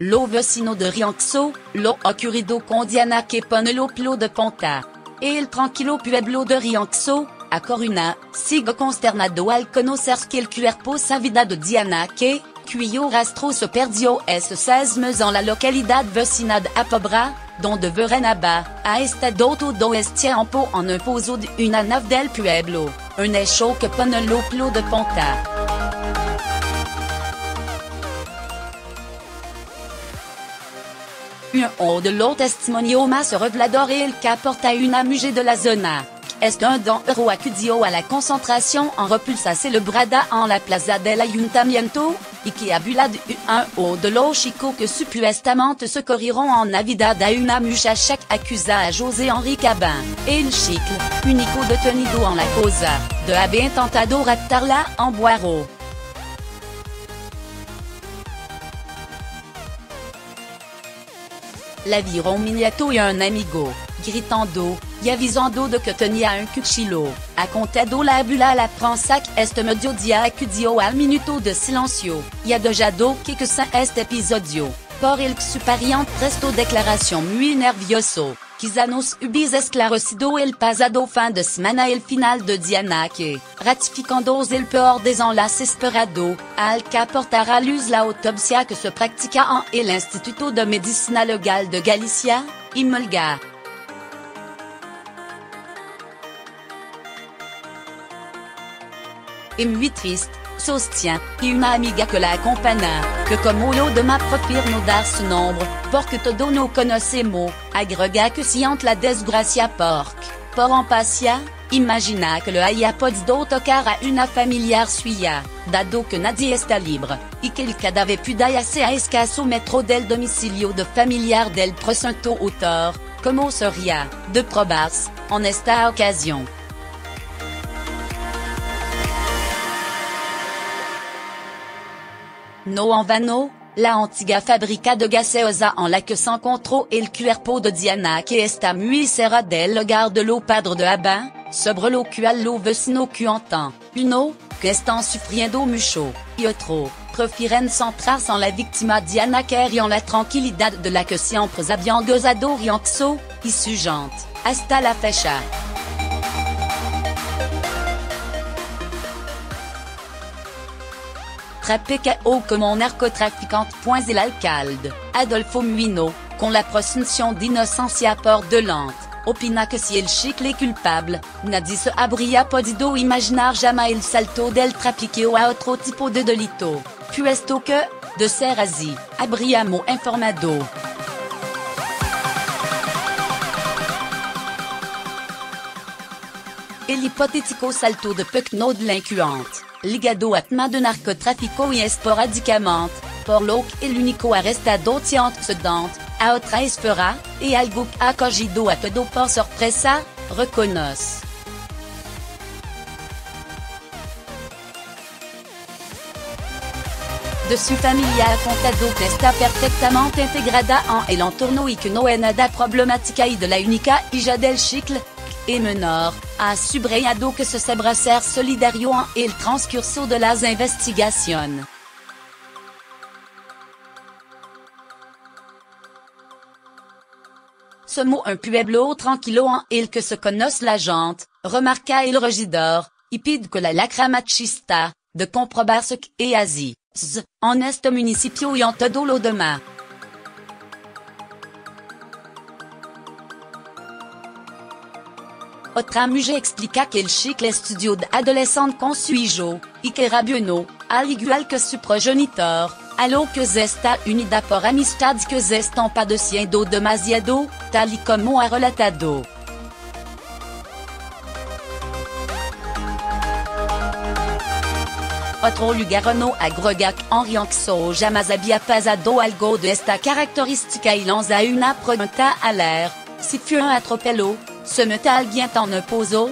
lo vecino de Rianxo, lo ocurrido con Diana que pone lo plo de Ponta. El tranquilo pueblo de Rianxo, a Coruna, sigue consternado al conocer que el cuerpo sin vida de Diana que, cuyo rastro se perdió ese 16 mes en la localidad vecina de Apobra, donde Verenaba, ha estado todo este tiempo en un pozo de una nave del pueblo, un hecho que pone lo plo de Ponta. Un de los testimonios más reveladores el que aporta una mujer de la zona. Es un don héroe acudió a la concentración en repulsa celebrada en la plaza del ayuntamiento, y que habla de un de los chicos que supuestamente socorrieron en Navidad a una muchacha acusa a José Henri Cabin, el chicle, único detenido en la causa, de haber intentado raptarla en Boiro. La vieron miniato y un amigo, gritando, y avisando de que tenía un cuchillo, a contado la bula a la prensa que este mediodía acudió al minuto de silencio, y adojado que sin este episodio, por el que su pariente prestó declaración muy nervioso, quizá nos hubiese esclarecido el pasado fin de semana el final de Diana que, ratificando el peor desenlace esperado, al que aportará a luz la autopsia que se practica en el Instituto de Medicina Legal de Galicia, Imolga. Et muy triste, sostiene, y una amiga que la acompaña, que como yo de ma prefiero no dar su nombre, porque todo no conocemos, agrega que siente la desgracia por empacia, imagina que le haya podido tocar a una familiar suya, dado que nadie está libre, y que el cadáver pudo hallarse a escaso metro del domicilio de familiar del presunto autor, como sería, de probarse, en esta ocasión. No en vano, la antigua fábrica de gaseosa en la que se encontró el cuerpo de Diana que está muy cerca del lugar de lo padre de Abin, sobre lo cual lo vecino cuentan, uno, que están sufriendo mucho, y otro, prefieren centrarse en la víctima Diana que y en la tranquilidad de la que siempre habían gozado Rianxo, y su gente, hasta la fecha. Trappé KO como narcotraficante. El alcalde, Adolfo Muino, con la presunción d'inocencia por delante, opina que si el chicle es culpable, nadie se habría podido imaginar jamais el salto del trapiqueo a otro tipo de delito, puesto que, de ser así, habríamos informado. El hipotético salto de pequeño delincuente, ligado a tema de narcotráfico y esporádicamente, por lo que el único arrestado antecedente, a otra esfera, y algo que ha cogido a todo por sorpresa, reconoce. De su familia ha contado que está perfectamente integrada en el entorno y que no hay nada problemática y de la única hija del chicle, et menor, ha subrayado que se sabrá ser solidario en el transcurso de las investigaciones. Somos un pueblo tranquilo en el que se conoce la gente, remarca el regidor, y pide que la lacra machista, de comprobarse que es así, en este municipio y en todo lo demás. Otra mujer explica que el chicle estudió de adolescente con su hijo, y que era bueno, al igual que su progenitor, a lo que se está unida por amistad y que se están padeciendo demasiado, tal y como ha relatado. Otro lugarano agrega que en Rianxo jamás había pasado algo de esta característica y lanza una pregunta al aire: si fue un atropello, se mete alguien en un pozo.